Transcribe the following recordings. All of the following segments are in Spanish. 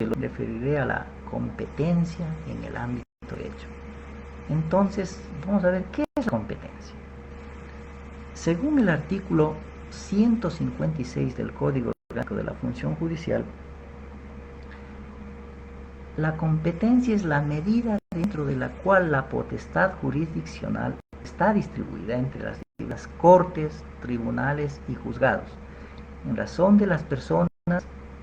lo referiré a la competencia en el ámbito de derecho. Entonces, vamos a ver qué es la competencia. Según el artículo 156 del Código Orgánico de la Función Judicial, la competencia es la medida dentro de la cual la potestad jurisdiccional está distribuida entre las cortes, tribunales y juzgados, en razón de las personas,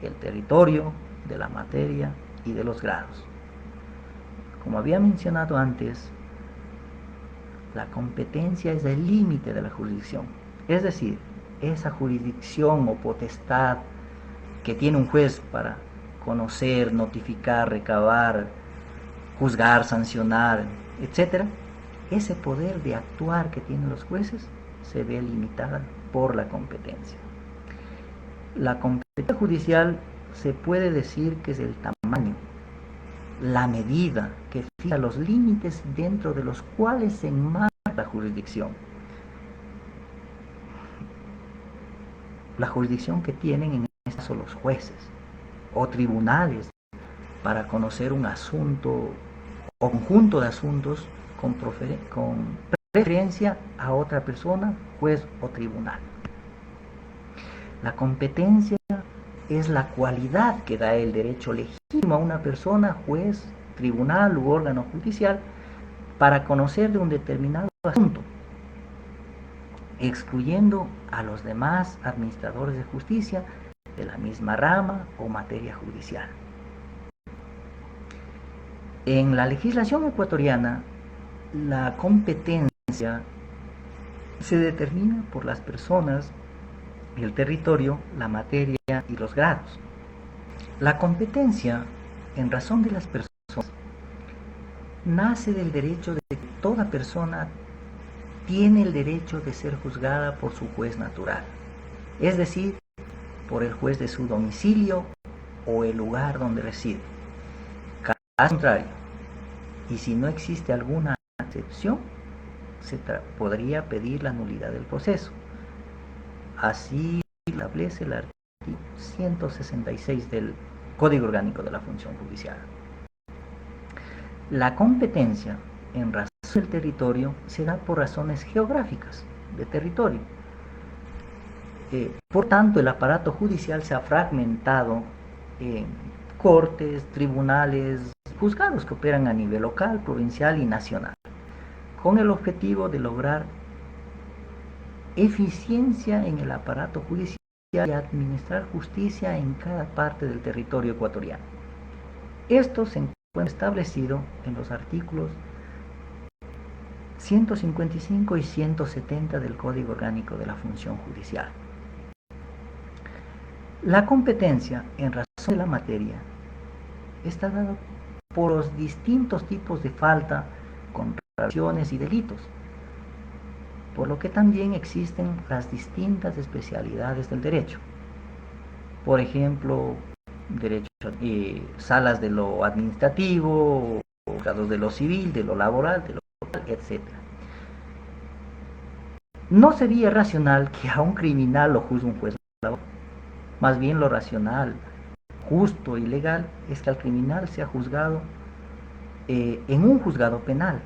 el territorio, de la materia y de los grados. Como había mencionado antes, la competencia es el límite de la jurisdicción, es decir, esa jurisdicción o potestad que tiene un juez para conocer, notificar, recabar, juzgar, sancionar, etc., ese poder de actuar que tienen los jueces se ve limitada por la competencia. La competencia judicial se puede decir que es el tamaño, la medida que fija los límites dentro de los cuales se enmarca la jurisdicción. La jurisdicción que tienen en este caso los jueces o tribunales para conocer un asunto o conjunto de asuntos con preferencia a otra persona, juez o tribunal. La competencia es la cualidad que da el derecho legítimo a una persona, juez, tribunal u órgano judicial, para conocer de un determinado asunto, excluyendo a los demás administradores de justicia de la misma rama o materia judicial. En la legislación ecuatoriana, la competencia se determina por las personas, el territorio, la materia y los grados. La competencia, en razón de las personas, nace del derecho de que toda persona tiene el derecho de ser juzgada por su juez natural, es decir, por el juez de su domicilio o el lugar donde reside. Caso contrario, y si no existe alguna excepción, se podría pedir la nulidad del proceso. Así lo establece el artículo 166 del Código Orgánico de la Función Judicial. La competencia en razón del territorio se da por razones geográficas de territorio. Por tanto, el aparato judicial se ha fragmentado en cortes, tribunales, juzgados que operan a nivel local, provincial y nacional, con el objetivo de lograr eficiencia en el aparato judicial y administrar justicia en cada parte del territorio ecuatoriano. Esto se encuentra establecido en los artículos 155 y 170 del Código Orgánico de la Función Judicial. La competencia en razón de la materia está dada por los distintos tipos de falta, contravenciones y delitos, por lo que también existen las distintas especialidades del derecho. Por ejemplo, derecho, salas de lo administrativo, juzgados de lo civil, de lo laboral, de lo local, etc. No sería racional que a un criminal lo juzgue un juez laboral. Más bien lo racional, justo y legal es que al criminal sea juzgado en un juzgado penal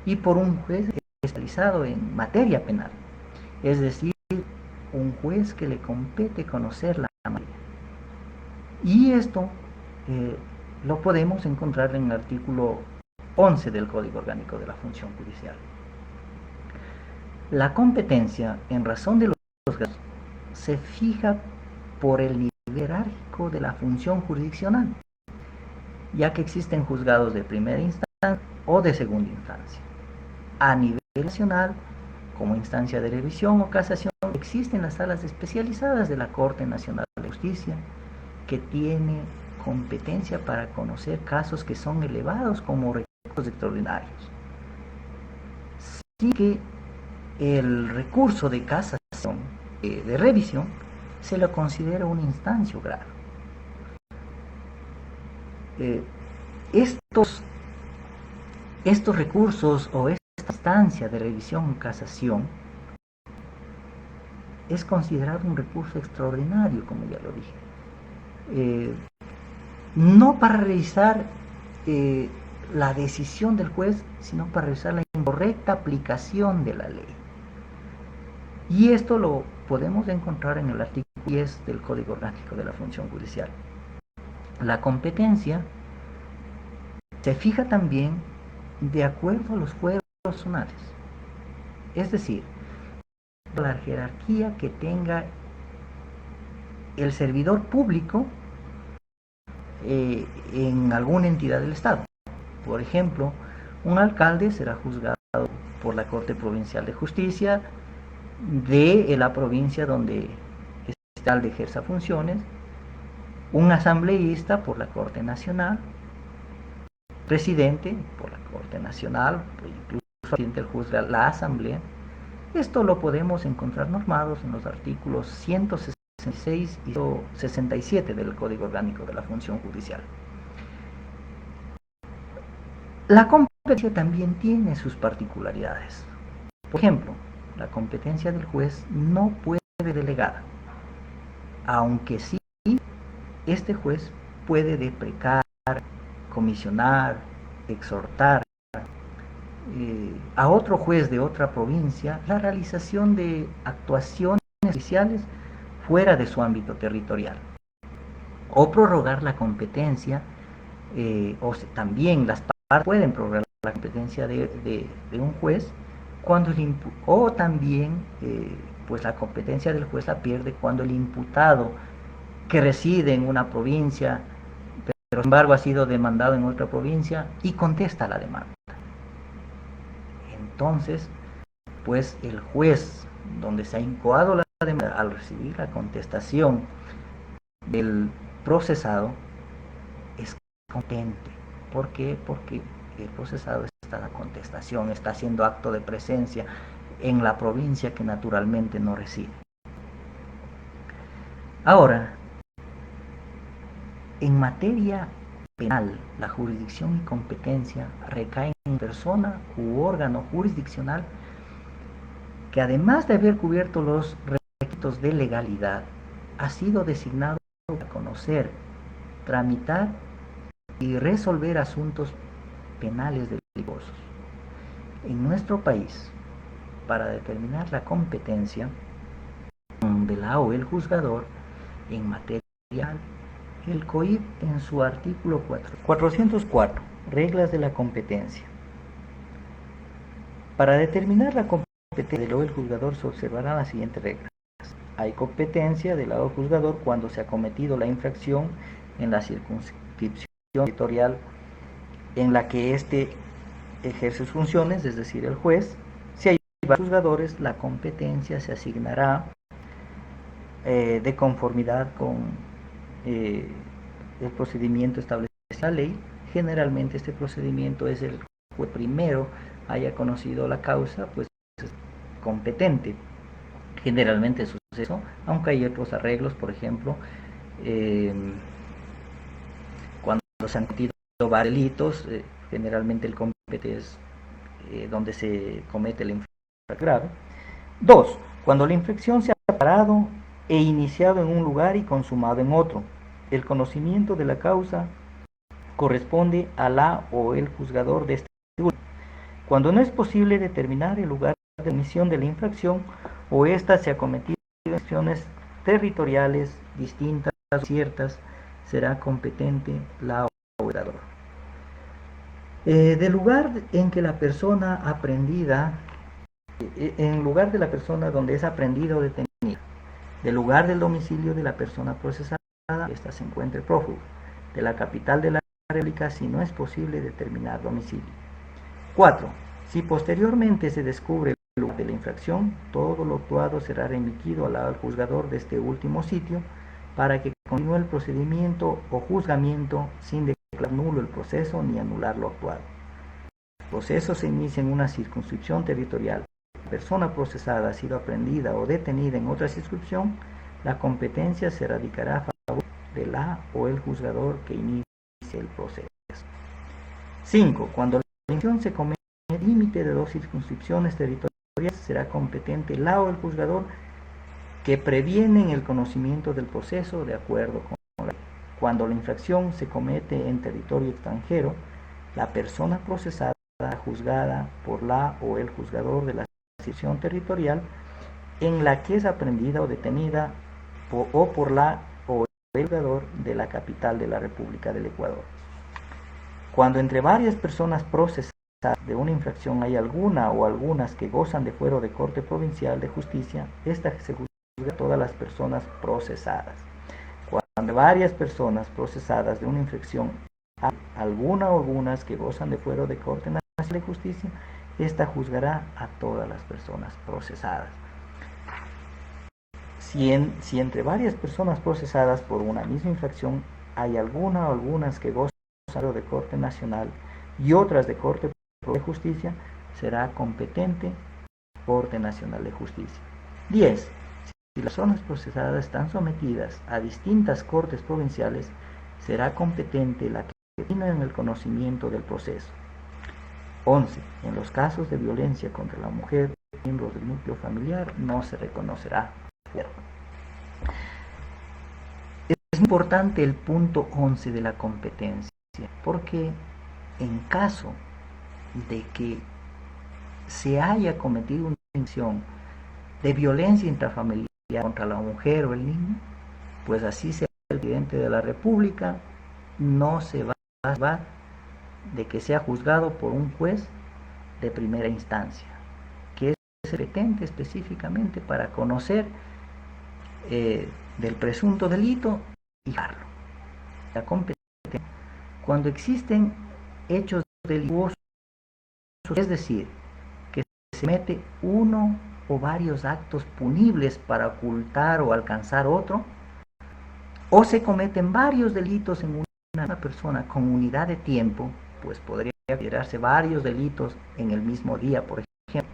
y por un juez especializado en materia penal, es decir, un juez que le compete conocer la materia. Y esto lo podemos encontrar en el artículo 11 del Código Orgánico de la Función Judicial. La competencia en razón de los grados se fija por el nivel jerárquico de la función jurisdiccional, ya que existen juzgados de primera instancia o de segunda instancia. A nivel nacional, como instancia de revisión o casación, existen las salas especializadas de la Corte Nacional de Justicia, que tiene competencia para conocer casos que son elevados como recursos extraordinarios. Así que el recurso de casación, de revisión, se lo considera una instancia o grado. Estos recursos o esta instancia de revisión o casación es considerado un recurso extraordinario, como ya lo dije. no para revisar la decisión del juez, sino para revisar la incorrecta aplicación de la ley. Y esto lo podemos encontrar en el artículo 10 del Código Orgánico de la Función Judicial. La competencia se fija también de acuerdo a los fueros personales, es decir, la jerarquía que tenga el servidor público en alguna entidad del Estado. Por ejemplo, un alcalde será juzgado por la Corte Provincial de Justicia de la provincia donde este alcalde ejerza funciones, un asambleísta por la Corte Nacional, presidente por la Corte Nacional, incluso el presidente juzga la Asamblea. Esto lo podemos encontrar normados en los artículos 166 y 167 del Código Orgánico de la Función Judicial. La competencia también tiene sus particularidades. Por ejemplo, la competencia del juez no puede ser delegada, aunque sí este juez puede deprecar, comisionar, exhortar a otro juez de otra provincia la realización de actuaciones judiciales fuera de su ámbito territorial, o prorrogar la competencia, o también las partes pueden prorrogar la competencia de un juez cuando o también pues la competencia del juez la pierde cuando el imputado que reside en una provincia pero sin embargo ha sido demandado en otra provincia y contesta la demanda. Entonces, pues el juez donde se ha incoado la demanda, al recibir la contestación del procesado, es competente. ¿Por qué? Porque el procesado está en la contestación, está haciendo acto de presencia en la provincia que naturalmente no reside. Ahora, en materia penal, la jurisdicción y competencia recaen en persona u órgano jurisdiccional que, además de haber cubierto los requisitos de legalidad, ha sido designado para conocer, tramitar y resolver asuntos penales delictuosos. En nuestro país, para determinar la competencia de la o el juzgador en materia penal, el COIP en su artículo 404, reglas de la competencia. Para determinar la competencia del o el juzgador se observarán las siguientes reglas. Hay competencia del o el juzgador cuando se ha cometido la infracción en la circunscripción territorial en la que éste ejerce sus funciones, es decir, el juez. Si hay varios juzgadores, la competencia se asignará de conformidad con el procedimiento establecido en la ley. Generalmente este procedimiento es el juez primero haya conocido la causa, pues es competente. Generalmente sucede eso, aunque hay otros arreglos, por ejemplo, cuando se han cometido varios delitos, generalmente el competente es donde se comete la infracción grave. 2. Cuando la infracción se ha preparado e iniciado en un lugar y consumado en otro. El conocimiento de la causa corresponde a la o el juzgador de este último. Cuando no es posible determinar el lugar de emisión de la infracción o ésta se ha cometido en acciones territoriales distintas o ciertas, será competente la o el juzgador. Del lugar en que la persona aprendida, en lugar de la persona donde es aprendida o detenida, del lugar del domicilio de la persona procesada, esta se encuentre prófugo, de la capital de la República si no es posible determinar domicilio. 4. Si posteriormente se descubre el lugar de la infracción, todo lo actuado será remitido al juzgador de este último sitio para que continúe el procedimiento o juzgamiento sin declarar nulo el proceso ni anular lo actuado. El proceso se inicia en una circunscripción territorial. Si la persona procesada ha sido aprehendida o detenida en otra circunscripción, la competencia se radicará a favor de la o el juzgador que inicie el proceso. 5. Cuando la infracción se comete en el límite de dos circunscripciones territoriales, será competente la o el juzgador que previenen el conocimiento del proceso de acuerdo con la ley. Cuando la infracción se comete en territorio extranjero, la persona procesada juzgada por la o el juzgador de la sección territorial en la que es aprendida o detenida o por la o el juzgador de la capital de la República del Ecuador. Cuando entre varias personas procesadas de una infracción hay alguna o algunas que gozan de fuero de corte provincial de justicia, esta se juzga a todas las personas procesadas. Cuando varias personas procesadas de una infracción hay alguna o algunas que gozan de fuero de corte nacional de justicia, esta juzgará a todas las personas procesadas. Si entre varias personas procesadas por una misma infracción hay alguna o algunas que gozan de corte nacional y otras de corte de justicia, será competente Corte Nacional de Justicia. 10. Si las personas procesadas están sometidas a distintas cortes provinciales, será competente la que tenga en el conocimiento del proceso. 11. En los casos de violencia contra la mujer, miembros del núcleo familiar, no se reconocerá fuero. Es importante el punto 11 de la competencia, porque en caso de que se haya cometido una infracción de violencia intrafamiliar contra la mujer o el niño, pues así sea el presidente de la República, no se va a salvar de que sea juzgado por un juez de primera instancia, que es competente específicamente para conocer del presunto delito y juzgarlo. La competencia cuando existen hechos delictuosos, es decir, que se mete uno o varios actos punibles para ocultar o alcanzar otro, o se cometen varios delitos en una persona con unidad de tiempo, pues podría considerarse varios delitos en el mismo día, por ejemplo.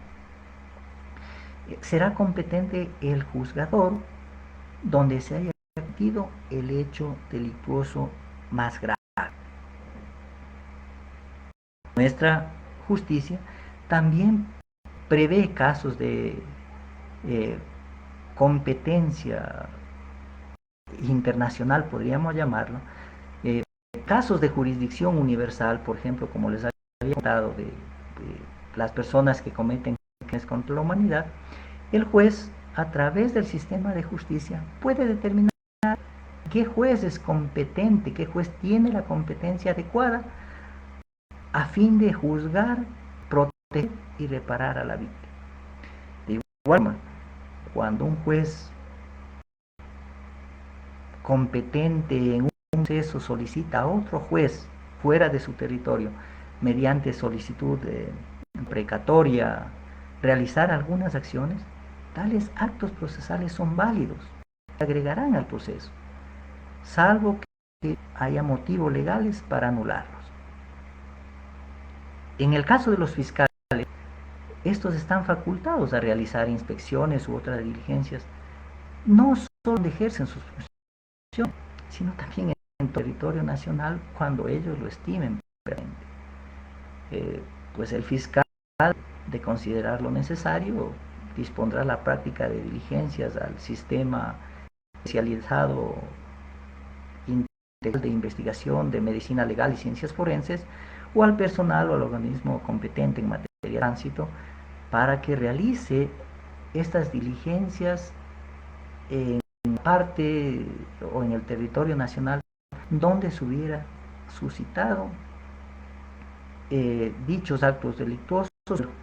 Será competente el juzgador donde se haya cometido el hecho delictuoso más grave. Nuestra justicia también prevé casos de competencia internacional, podríamos llamarlo, casos de jurisdicción universal, por ejemplo, como les había contado, de las personas que cometen crímenes contra la humanidad. El juez, a través del sistema de justicia, puede determinar qué juez es competente, qué juez tiene la competencia adecuada a fin de juzgar, proteger y reparar a la víctima. De igual forma, cuando un juez competente en un proceso solicita a otro juez fuera de su territorio, mediante solicitud precatoria, realizar algunas acciones, tales actos procesales son válidos, se agregarán al proceso, salvo que haya motivos legales para anularlos. En el caso de los fiscales, estos están facultados a realizar inspecciones u otras diligencias, no solo ejercen sus funciones, sino también en territorio nacional cuando ellos lo estimen pertinente. Pues el fiscal, de considerar lo necesario, dispondrá la práctica de diligencias al sistema especializado integral de investigación de medicina legal y ciencias forenses, o al personal o al organismo competente en materia de tránsito para que realice estas diligencias en parte o en el territorio nacional donde se hubiera suscitado dichos actos delictuosos,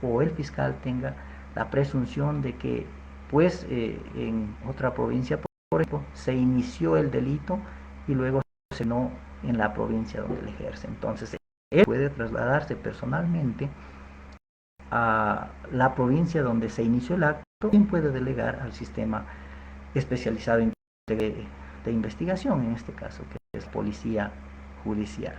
o el fiscal tenga la presunción de que pues en otra provincia, por ejemplo, se inició el delito y luego se no en la provincia donde le ejerce. Entonces él puede trasladarse personalmente a la provincia donde se inició el acto, y puede delegar al sistema especializado de investigación, en este caso, que es policía judicial.